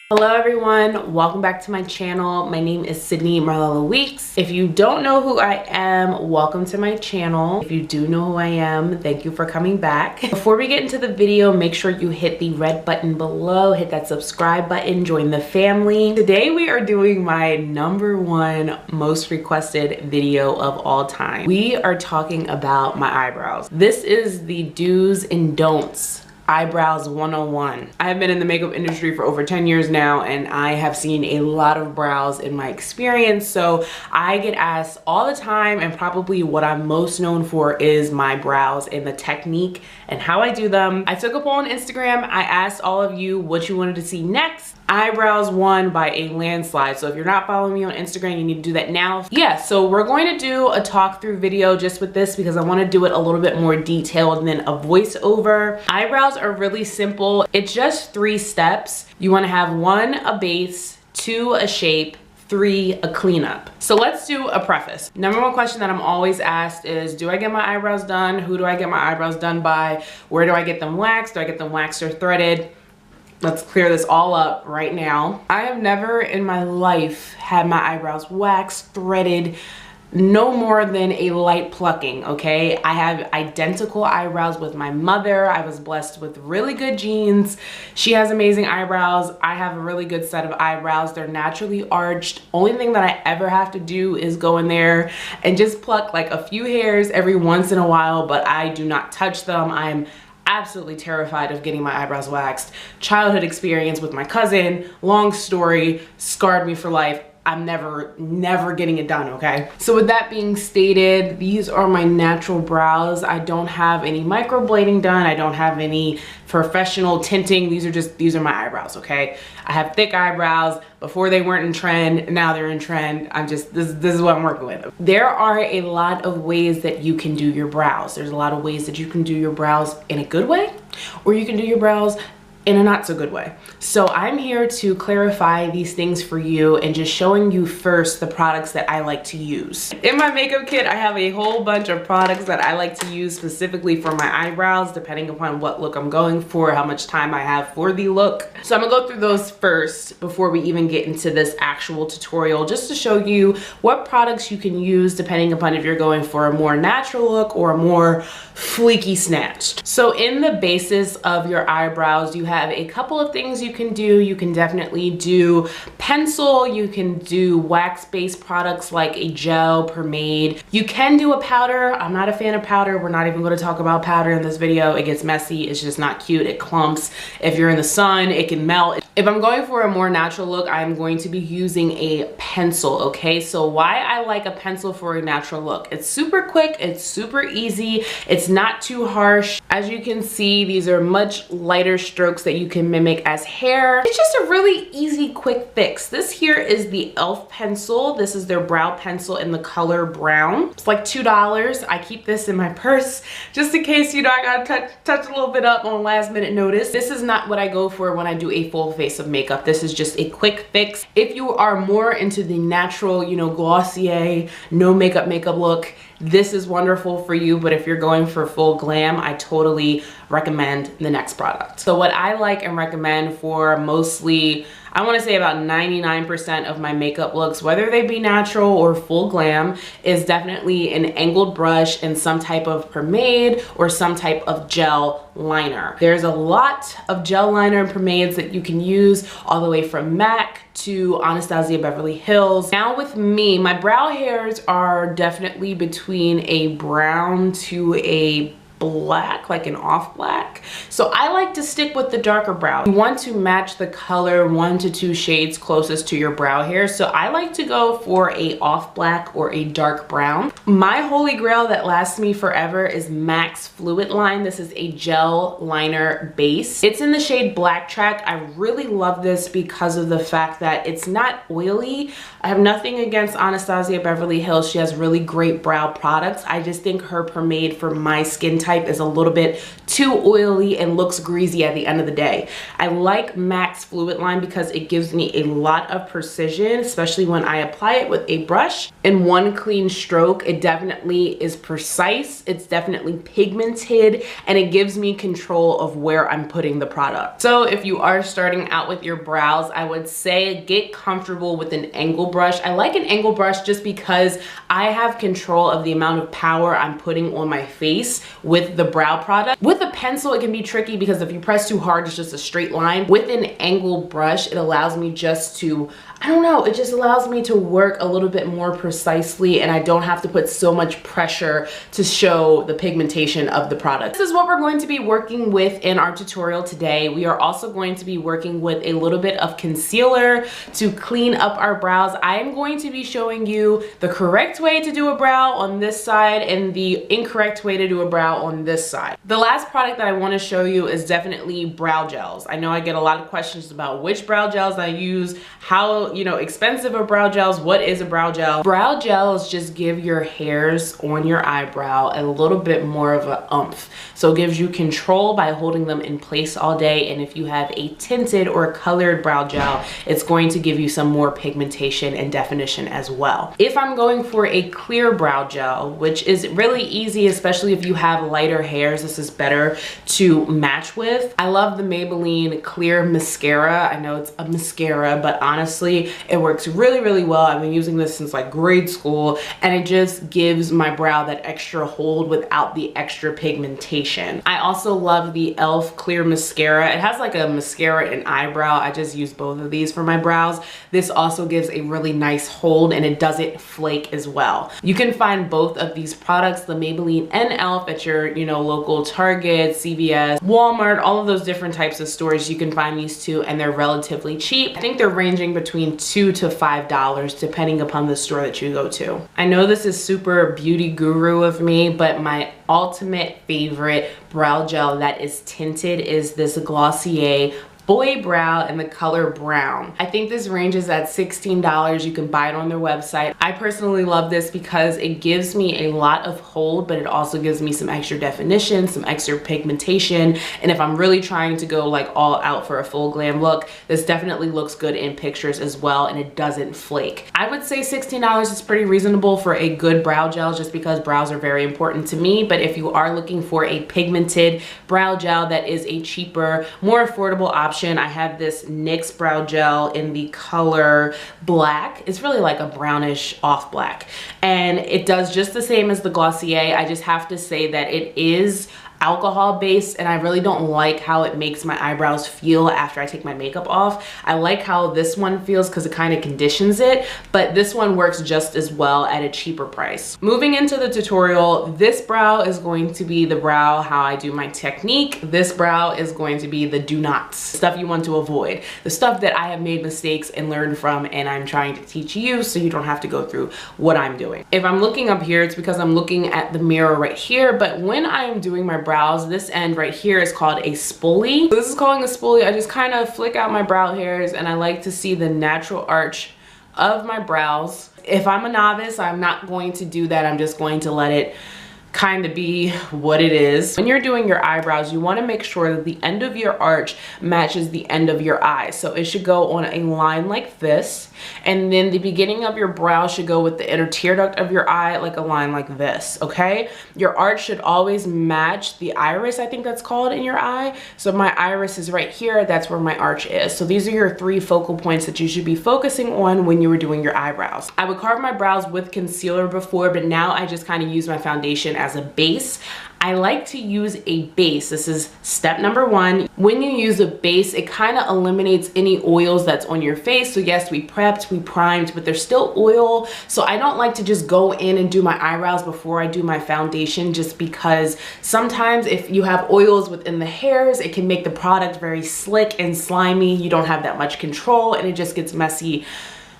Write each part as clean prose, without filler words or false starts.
Hello everyone, welcome back to my channel. My name is Sydney Marlella Weeks. If you don't know who I am, welcome to my channel. If you do know who I am, thank you for coming back. Before we get into the video, make sure you hit the red button below, hit that subscribe button, join the family. Today we are doing my #1 most requested video of all time. We are talking about my eyebrows. This is the do's and don'ts. Eyebrows 101. I have been in the makeup industry for over 10 years now, and I have seen a lot of brows in my experience, so I get asked all the time, and probably what I'm most known for is my brows and the technique and how I do them. I took a poll on Instagram. I asked all of you what you wanted to see next. Eyebrows won by a landslide, so if you're not following me on Instagram, you need to do that now. Yeah, so we're going to do a talk through video just with this because I want to do it a little bit more detailed than a voiceover. Eyebrows are really simple. It's just 3 steps. You want to have 1, a base, 2, a shape, 3, a cleanup. So let's do a preface. #1 question that I'm always asked is, do I get my eyebrows done? Who do I get my eyebrows done by? Where do I get them waxed? Do I get them waxed or threaded? Let's clear this all up right now. I have never in my life had my eyebrows waxed, threaded, no more than a light plucking, okay? I have identical eyebrows with my mother. I was blessed with really good genes. She has amazing eyebrows. I have a really good set of eyebrows. They're naturally arched. Only thing that I ever have to do is go in there and just pluck like a few hairs every once in a while, but I do not touch them. I'm absolutely terrified of getting my eyebrows waxed. Childhood experience with my cousin, long story, scarred me for life. I'm never getting it done, okay? So with that being stated, these are my natural brows. I don't have any microblading done. I don't have any professional tinting. These are my eyebrows, okay? I have thick eyebrows. Before they weren't in trend, now they're in trend. This is what I'm working with. There are a lot of ways that you can do your brows. There's a lot of ways that you can do your brows in a good way, or you can do your brows in a not so good way. So I'm here to clarify these things for you and just showing you first the products that I like to use. In my makeup kit, I have a whole bunch of products that I like to use specifically for my eyebrows, depending upon what look I'm going for, how much time I have for the look. So I'm gonna go through those first before we even get into this actual tutorial, just to show you what products you can use depending upon if you're going for a more natural look or a more fleeky snatched. So in the basis of your eyebrows, you have a couple of things you can do. You can definitely do pencil, you can do wax-based products like a gel, pomade. You can do a powder. I'm not a fan of powder. We're not even going to talk about powder in this video. It gets messy. It's just not cute. It clumps. If you're in the sun, it can melt. If I'm going for a more natural look, I'm going to be using a pencil, okay? So why I like a pencil for a natural look? It's super quick. It's super easy. It's not too harsh. As you can see, these are much lighter strokes that you can mimic as hair. It's just a really easy, quick fix. This here is the e.l.f. pencil. This is their brow pencil in the color brown. It's like $2. I keep this in my purse just in case, you know, I gotta touch a little bit up on last minute notice. This is not what I go for when I do a full face of makeup. This is just a quick fix. If you are more into the natural, you know, Glossier, no makeup look, this is wonderful for you, but if you're going for full glam, I totally recommend the next product. So what I like and recommend for mostly, I want to say about 99% of my makeup looks, whether they be natural or full glam, is definitely an angled brush and some type of pomade or some type of gel liner. There's a lot of gel liner and pomades that you can use, all the way from MAC to Anastasia Beverly Hills. Now with me, my brow hairs are definitely between a brown to a black, like an off black. So I like to stick with the darker brow. You want to match the color 1 to 2 shades closest to your brow hair. So I like to go for a off black or a dark brown. My holy grail that lasts me forever is MAC's Fluid Line. This is a gel liner base. It's in the shade Black Track. I really love this because of the fact that it's not oily. I have nothing against Anastasia Beverly Hills. She has really great brow products. I just think her pomade for my skin type type is a little bit too oily and looks greasy at the end of the day. I like Max Fluid Line because it gives me a lot of precision, especially when I apply it with a brush. In one clean stroke, it definitely is precise, it's definitely pigmented, and it gives me control of where I'm putting the product. So if you are starting out with your brows, I would say get comfortable with an angle brush. I like an angle brush just because I have control of the amount of power I'm putting on my face with the brow product. With a pencil, it can be tricky because if you press too hard, it's just a straight line. With an angle brush, it allows me just to, I don't know, it just allows me to work a little bit more precisely, and I don't have to put so much pressure to show the pigmentation of the product. This is what we're going to be working with in our tutorial today. We are also going to be working with a little bit of concealer to clean up our brows. I am going to be showing you the correct way to do a brow on this side and the incorrect way to do a brow on this side. The last product that I want to show you is definitely brow gels. I know I get a lot of questions about which brow gels I use, how, you know, expensive are brow gels, what is a brow gel. Brow gels just give your hairs on your eyebrow a little bit more of a oomph. So it gives you control by holding them in place all day, and if you have a tinted or colored brow gel, it's going to give you some more pigmentation and definition as well. If I'm going for a clear brow gel, which is really easy, especially if you have lighter hairs, this is better to match with. I love the Maybelline Clear Mascara. I know it's a mascara, but honestly, it works really, really well. I've been using this since like grade school, and it just gives my brow that extra hold without the extra pigmentation. I also love the e.l.f. Clear Mascara. It has like a mascara and eyebrow. I just use both of these for my brows. This also gives a really nice hold, and it doesn't flake as well. You can find both of these products, the Maybelline and e.l.f. at your, you know, local Target, CVS, Walmart, all of those different types of stores. You can find these two, and they're relatively cheap. I think they're ranging between $2 to $5 depending upon the store that you go to. I know this is super beauty guru of me, but my ultimate favorite brow gel that is tinted is this Glossier Boy Brow in the color brown. I think this ranges at $16. You can buy it on their website. I personally love this because it gives me a lot of hold, but it also gives me some extra definition, some extra pigmentation. And if I'm really trying to go like all out for a full glam look, this definitely looks good in pictures as well, and it doesn't flake. I would say $16 is pretty reasonable for a good brow gel, just because brows are very important to me. But if you are looking for a pigmented brow gel that is a cheaper, more affordable option, I have this NYX brow gel in the color black. It's really like a brownish off black, and it does just the same as the Glossier. I just have to say that it is alcohol based, and I really don't like how it makes my eyebrows feel after I take my makeup off. I like how this one feels because it kind of conditions it, but this one works just as well at a cheaper price. Moving into the tutorial, this brow is going to be the brow how I do my technique. This brow is going to be the do nots, stuff you want to avoid, the stuff that I have made mistakes and learned from, and I'm trying to teach you so you don't have to go through what I'm doing. If I'm looking up here, it's because I'm looking at the mirror right here, but when I am doing my brows, this end right here is called a spoolie. So this is calling a spoolie. I just kind of flick out my brow hairs, and I like to see the natural arch of my brows. If I'm a novice, I'm not going to do that. I'm just going to let it kind of be what it is. When you're doing your eyebrows, you want to make sure that the end of your arch matches the end of your eye. So it should go on a line like this, and then the beginning of your brow should go with the inner tear duct of your eye like a line like this, okay? Your arch should always match the iris, I think that's called, in your eye. So my iris is right here, that's where my arch is. So these are your 3 focal points that you should be focusing on when you were doing your eyebrows. I would carve my brows with concealer before, but now I just kind of use my foundation as a base. I like to use a base. This is step number 1. When you use a base, it kind of eliminates any oils that's on your face. So yes, we prepped, we primed, but there's still oil. So I don't like to just go in and do my eyebrows before I do my foundation, just because sometimes if you have oils within the hairs, it can make the product very slick and slimy. You don't have that much control, and it just gets messy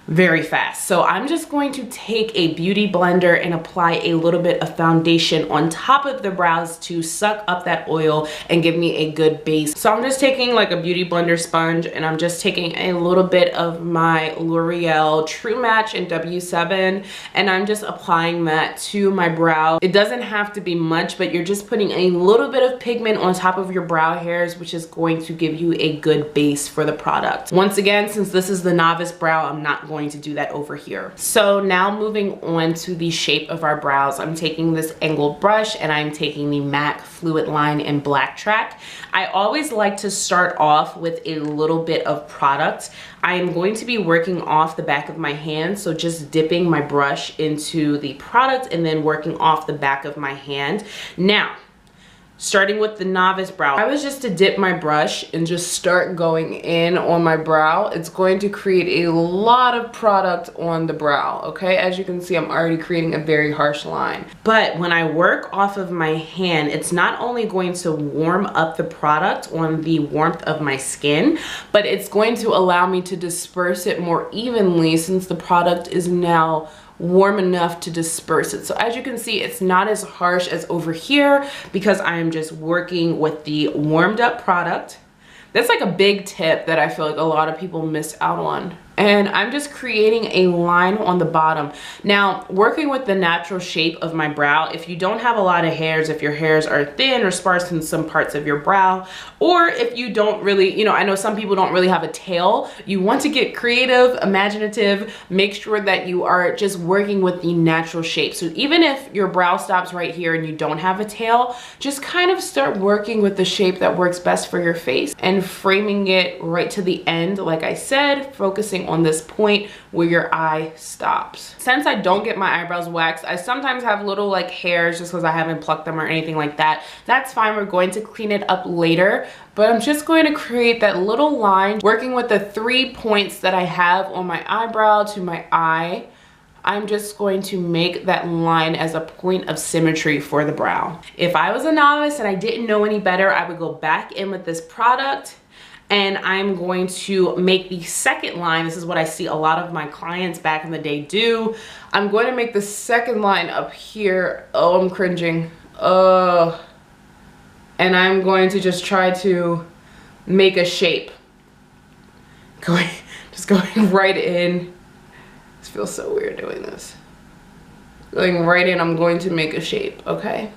very fast. So I'm just going to take a beauty blender and apply a little bit of foundation on top of the brows to suck up that oil and give me a good base. So I'm just taking like a beauty blender sponge and I'm just taking a little bit of my L'Oreal True Match in W7 and I'm just applying that to my brow. It doesn't have to be much, but you're just putting a little bit of pigment on top of your brow hairs, which is going to give you a good base for the product. Once again, since this is the novice brow, I'm not going to do that over here. So now moving on to the shape of our brows, I'm taking this angled brush and I'm taking the MAC Fluid Line in Black Track. I always like to start off with a little bit of product. I am going to be working off the back of my hand, so just dipping my brush into the product and then working off the back of my hand. Now, starting with the novice brow, I was just to dip my brush and just start going in on my brow. It's going to create a lot of product on the brow, okay? As you can see, I'm already creating a very harsh line. But when I work off of my hand, it's not only going to warm up the product on the warmth of my skin, but it's going to allow me to disperse it more evenly since the product is now warm enough to disperse it. So as you can see, it's not as harsh as over here because I am just working with the warmed up product. That's like a big tip that I feel like a lot of people miss out on. And I'm just creating a line on the bottom. Now, working with the natural shape of my brow, if you don't have a lot of hairs, if your hairs are thin or sparse in some parts of your brow, or if you don't really, you know, I know some people don't really have a tail, you want to get creative, imaginative, make sure that you are just working with the natural shape. So even if your brow stops right here and you don't have a tail, just kind of start working with the shape that works best for your face and framing it right to the end, like I said, focusing on this point where your eye stops. Since I don't get my eyebrows waxed, I sometimes have little like hairs just because I haven't plucked them or anything like that. That's fine, we're going to clean it up later, but I'm just going to create that little line working with the 3 points that I have on my eyebrow to my eye. I'm just going to make that line as a point of symmetry for the brow. If I was a novice and I didn't know any better, I would go back in with this product and I'm going to make the second line. This is what I see a lot of my clients back in the day do. I'm going to make the second line up here. Oh, I'm cringing. And I'm going to just try to make a shape. Just going right in. This feels so weird doing this. Going right in, I'm going to make a shape, okay?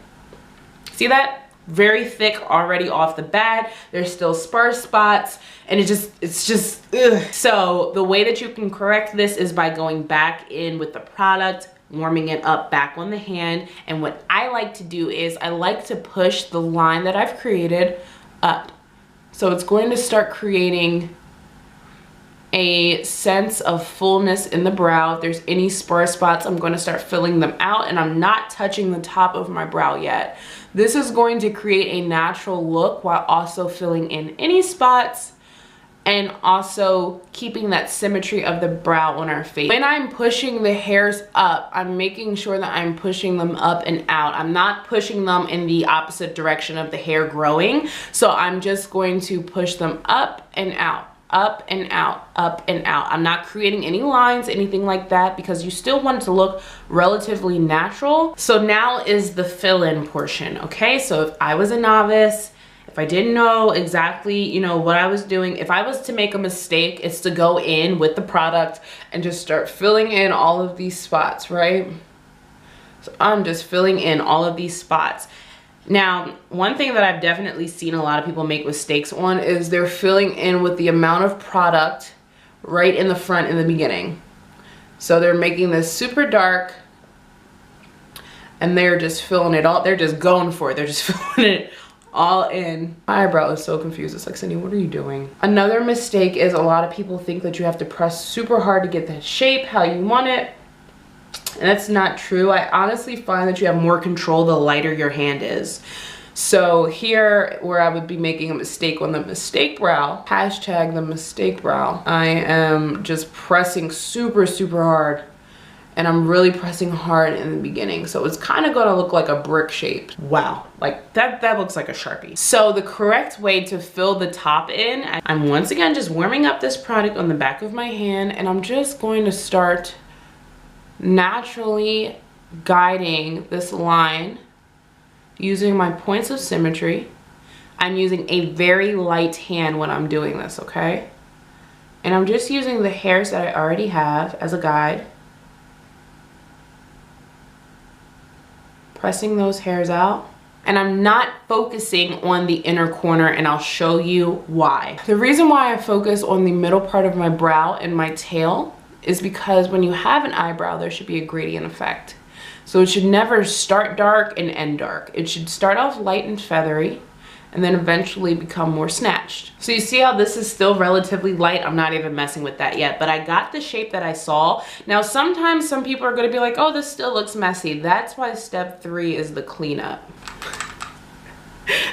See that? Very thick already off the bat. There's still sparse spots and it's just ugh. So the way that you can correct this is by going back in with the product, warming it up back on the hand. And what I like to do is I like to push the line that I've created up. So it's going to start creating a sense of fullness in the brow. If there's any sparse spots, I'm going to start filling them out and I'm not touching the top of my brow yet. This is going to create a natural look while also filling in any spots and also keeping that symmetry of the brow on our face. When I'm pushing the hairs up, I'm making sure that I'm pushing them up and out. I'm not pushing them in the opposite direction of the hair growing. So I'm just going to push them up and out. Up and out, up and out. I'm not creating any lines, anything like that, because you still want it to look relatively natural. So now is the fill-in portion, okay? So if I was a novice, if I didn't know exactly, you know, what I was doing, if I was to make a mistake, it's to go in with the product and just start filling in all of these spots, right? So I'm just filling in all of these spots. Now, one thing that I've definitely seen a lot of people make mistakes on is they're filling in with the amount of product right in the front in the beginning. So they're making this super dark and they're just filling it all. They're just going for it. They're just filling it all in. My eyebrow is so confused. It's like, Cindy, what are you doing? Another mistake is a lot of people think that you have to press super hard to get that shape how you want it. And that's not true. I honestly find that you have more control the lighter your hand is. So here, where I would be making a mistake on the mistake brow, hashtag the mistake brow, I am just pressing super, super hard. and I'm really pressing hard in the beginning. So it's kind of gonna look like a brick shape. Wow, like that looks like a Sharpie. So the correct way to fill the top in, I'm once again just warming up this product on the back of my hand, and I'm just going to start naturally guiding this line using my points of symmetry. I'm using a very light hand when I'm doing this, okay? And I'm just using the hairs that I already have as a guide. Pressing those hairs out. And I'm not focusing on the inner corner, and I'll show you why. The reason why I focus on the middle part of my brow and my tail is because when you have an eyebrow, there should be a gradient effect. So it should never start dark and end dark. It should start off light and feathery, and then eventually become more snatched. So you see how this is still relatively light? I'm not even messing with that yet, but I got the shape that I saw. Now, sometimes some people are gonna be like, oh, this still looks messy. That's why step 3 is the cleanup.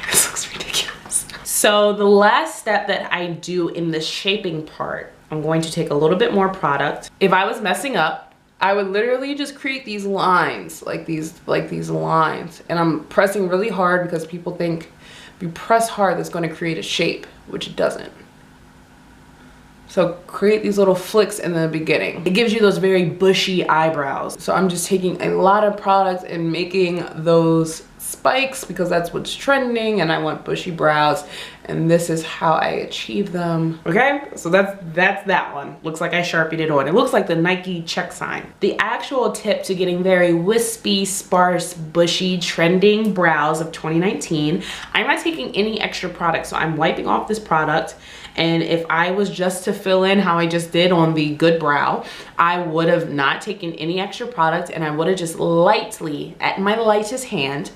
This looks ridiculous. So the last step that I do in the shaping part, I'm going to take a little bit more product. If I was messing up, I would literally just create these lines, like these lines. And I'm pressing really hard because people think if you press hard, that's going to create a shape, which it doesn't. So create these little flicks in the beginning. It gives you those very bushy eyebrows. So I'm just taking a lot of product and making those spikes because that's what's trending, and I want bushy brows, and this is how I achieve them. Okay, so that's that one. Looks like I Sharpied it on. It looks like the Nike check sign. The actual tip to getting very wispy, sparse, bushy, trending brows of 2019, I'm not taking any extra product, so I'm wiping off this product. And if I was just to fill in how I just did on the good brow, I would have not taken any extra product, and I would have just lightly, at my lightest hand,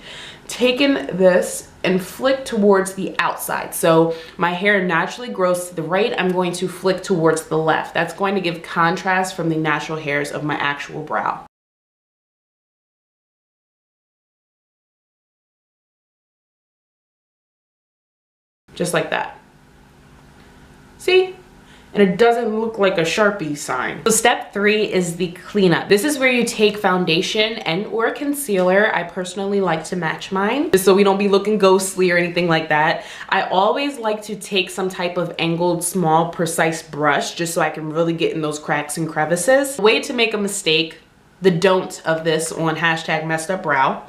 taken this and flick towards the outside. So my hair naturally grows to the right. I'm going to flick towards the left. That's going to give contrast from the natural hairs of my actual brow. Just like that. See? And it doesn't look like a Sharpie sign. So step 3 is the cleanup. This is where you take foundation and or concealer. I personally like to match mine, just so we don't be looking ghostly or anything like that. I always like to take some type of angled, small, precise brush, just so I can really get in those cracks and crevices. Way to make a mistake, the don't of this on #messedupbrow.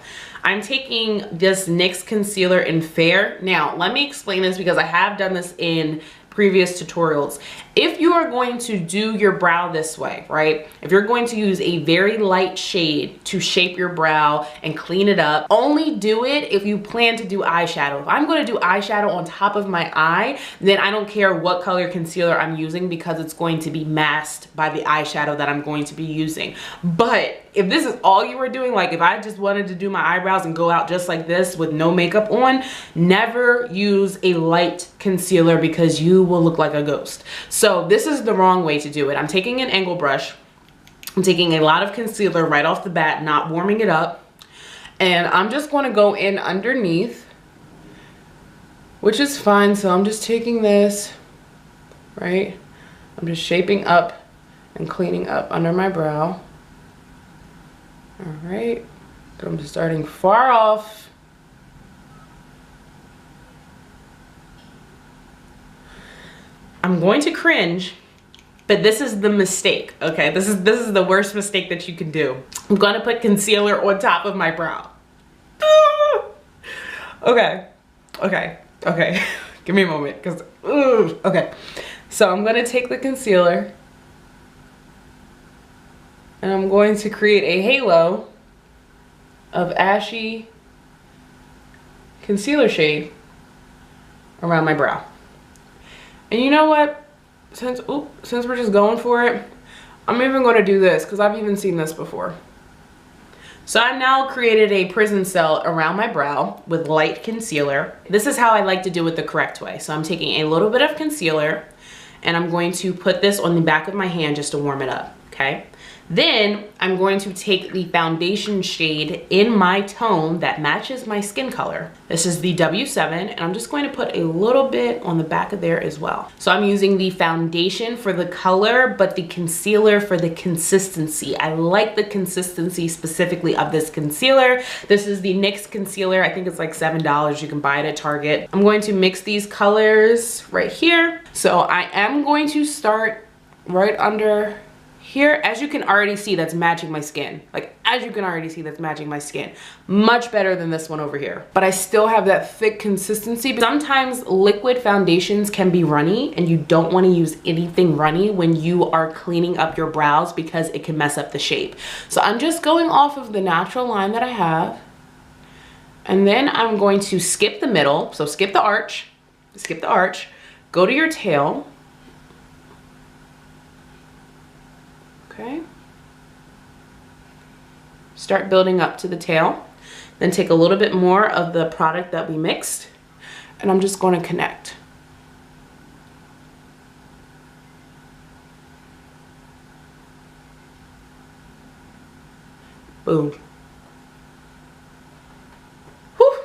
I'm taking this NYX concealer in Fair. Now, let me explain this because I have done this in previous tutorials. If you are going to do your brow this way, right? If you're going to use a very light shade to shape your brow and clean it up, only do it if you plan to do eyeshadow. If I'm going to do eyeshadow on top of my eye, then I don't care what color concealer I'm using because it's going to be masked by the eyeshadow that I'm going to be using. But if this is all you were doing, like if I just wanted to do my eyebrows and go out just like this with no makeup on, never use a light concealer because you will look like a ghost. So this is the wrong way to do it. I'm taking an angle brush. I'm taking a lot of concealer right off the bat, not warming it up. And I'm just going to go in underneath, which is fine. So I'm just taking this, right? I'm just shaping up and cleaning up under my brow. All right, so I'm just starting far off. I'm going to cringe, but this is the mistake, okay? This is the worst mistake that you can do. I'm gonna put concealer on top of my brow. Okay. Give me a moment, because, okay. So I'm gonna take the concealer, and I'm going to create a halo of ashy concealer shade around my brow. And you know what? Since we're just going for it, I'm even going to do this because I've even seen this before. So I've now created a prison cell around my brow with light concealer. This is how I like to do it the correct way. So I'm taking a little bit of concealer and I'm going to put this on the back of my hand just to warm it up, okay? Then I'm going to take the foundation shade in my tone that matches my skin color. This is the W7, and I'm just going to put a little bit on the back of there as well. So I'm using the foundation for the color, but the concealer for the consistency. I like the consistency specifically of this concealer. This is the NYX concealer. I think it's like $7. You can buy it at Target. I'm going to mix these colors right here. So I am going to start right under here. As you can already see, that's matching my skin. Like, as you can already see, that's matching my skin. Much better than this one over here. But I still have that thick consistency. Sometimes liquid foundations can be runny, and you don't want to use anything runny when you are cleaning up your brows because it can mess up the shape. So I'm just going off of the natural line that I have. And then I'm going to skip the middle. So skip the arch, go to your tail. Okay. Start building up to the tail. Then take a little bit more of the product that we mixed, and I'm just going to connect. Boom. Whew.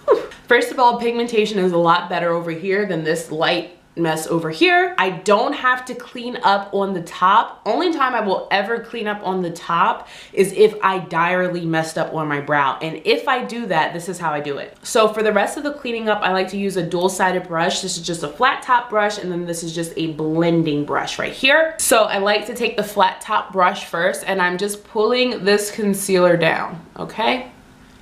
Whew. First of all, pigmentation is a lot better over here than this light mess over here. I don't have to clean up on the top. Only time I will ever clean up on the top is if I direly messed up on my brow. And if I do that, this is how I do it. So for the rest of the cleaning up, I like to use a dual-sided brush. This is just a flat top brush, and then this is just a blending brush right here. So I like to take the flat top brush first, and I'm just pulling this concealer down, okay?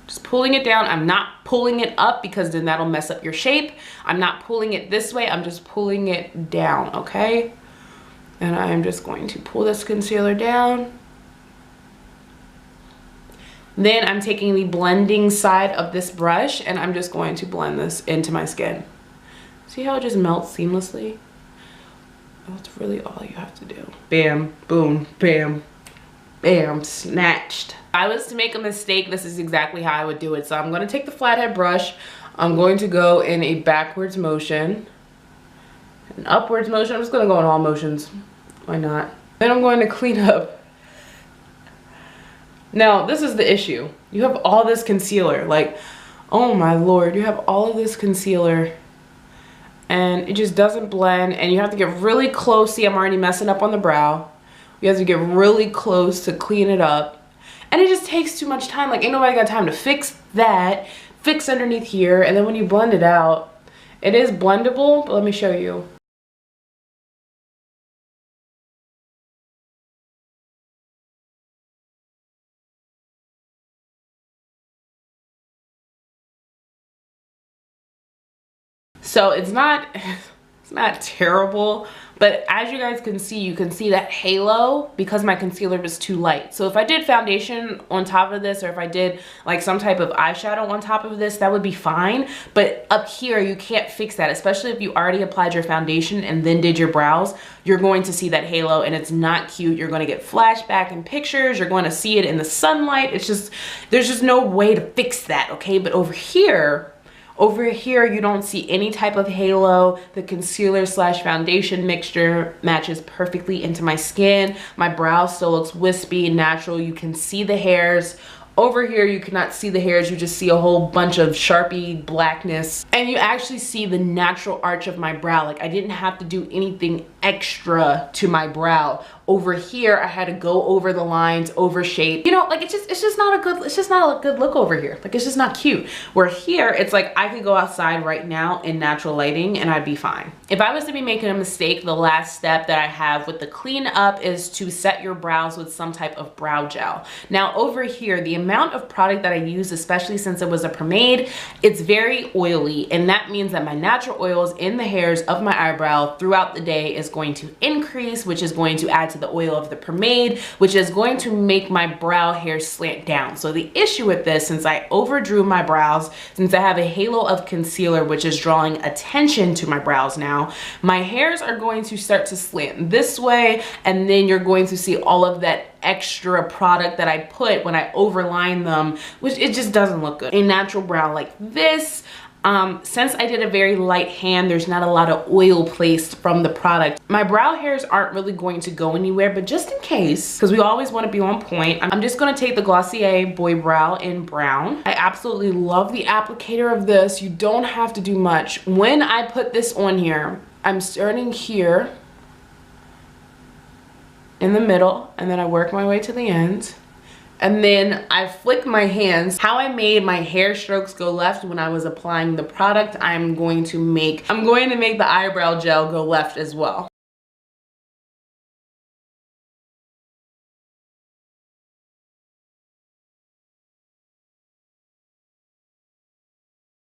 Just pulling it down. I'm not pulling it up because then that'll mess up your shape. I'm not pulling it this way. I'm just pulling it down, okay? And I'm just going to pull this concealer down. Then I'm taking the blending side of this brush, and I'm just going to blend this into my skin. See how it just melts seamlessly? That's really all you have to do. Bam, boom, bam, bam, snatched. If I was to make a mistake, this is exactly how I would do it. So I'm going to take the flathead brush. I'm going to go in a backwards motion, an upwards motion. I'm just going to go in all motions. Why not? Then I'm going to clean up. Now, this is the issue. You have all this concealer. Like, oh my Lord, you have all of this concealer and it just doesn't blend, and you have to get really close. See, I'm already messing up on the brow. You have to get really close to clean it up. And it just takes too much time. Like, ain't nobody got time to fix that, fix underneath here, and then when you blend it out, it is blendable, but let me show you. So it's not terrible, but as you guys can see, you can see that halo because my concealer was too light. So if I did foundation on top of this, or if I did like some type of eyeshadow on top of this, that would be fine. But up here, you can't fix that, especially if you already applied your foundation and then did your brows. You're going to see that halo, and it's not cute. You're going to get flashback in pictures. You're going to see it in the sunlight. It's just, there's just no way to fix that, okay? But over here, you don't see any type of halo. The concealer slash foundation mixture matches perfectly into my skin. My brow still looks wispy and natural. You can see the hairs. Over here, you cannot see the hairs. You just see a whole bunch of Sharpie blackness. And you actually see the natural arch of my brow. Like, I didn't have to do anything extra to my brow. Over here, I had to go over the lines, over shape. You know, like, it's just not a good look over here. Like, it's just not cute. Where here, it's like I could go outside right now in natural lighting and I'd be fine. If I was to be making a mistake, the last step that I have with the clean up is to set your brows with some type of brow gel. Now over here, the amount of product that I use, especially since it was a pomade, it's very oily, and that means that my natural oils in the hairs of my eyebrow throughout the day is going to increase, which is going to add to the oil of the pomade, which is going to make my brow hair slant down. So the issue with this, since I overdrew my brows, since I have a halo of concealer which is drawing attention to my brows now, my hairs are going to start to slant this way, and then you're going to see all of that extra product that I put when I overline them, which it just doesn't look good. A natural brow like this, Since I did a very light hand, there's not a lot of oil placed from the product. My brow hairs aren't really going to go anywhere, but just in case, because we always want to be on point, I'm just going to take the Glossier Boy Brow in brown. I absolutely love the applicator of this. You don't have to do much. When I put this on here, I'm starting here in the middle, and then I work my way to the end. And then I flick my hands. How I made my hair strokes go left when I was applying the product, I'm going to make the eyebrow gel go left as well.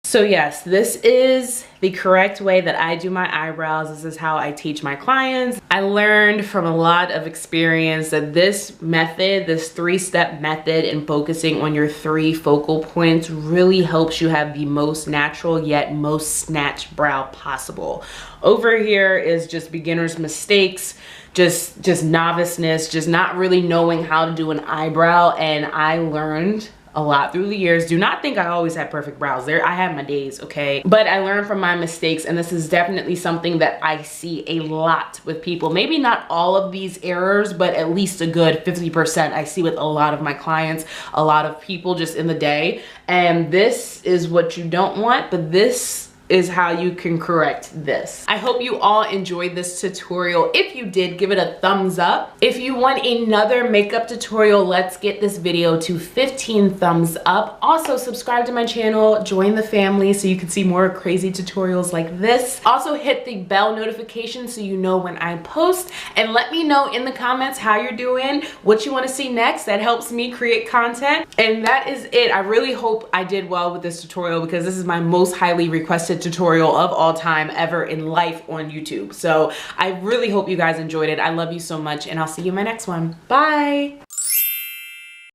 So yes, this is the correct way that I do my eyebrows. This is how I teach my clients. I learned from a lot of experience that this method, this 3-step method in focusing on your 3 focal points really helps you have the most natural yet most snatched brow possible. Over here is just beginner's mistakes, just noviceness, just not really knowing how to do an eyebrow, and I learned a lot through the years. Do not think I always had perfect brows. I had my days, okay? But I learned from my mistakes, and this is definitely something that I see a lot with people. Maybe not all of these errors, but at least a good 50% I see with a lot of my clients, a lot of people just in the day. And this is what you don't want, but this is how you can correct this. I hope you all enjoyed this tutorial. If you did, give it a thumbs up. If you want another makeup tutorial, let's get this video to 15 thumbs up. Also, subscribe to my channel, join the family so you can see more crazy tutorials like this. Also, hit the bell notification so you know when I post, and let me know in the comments how you're doing, what you want to see next. That helps me create content. And that is it. I really hope I did well with this tutorial, because this is my most highly requested tutorial of all time ever in life on YouTube. So I really hope you guys enjoyed it. I love you so much, and I'll see you in my next one. Bye.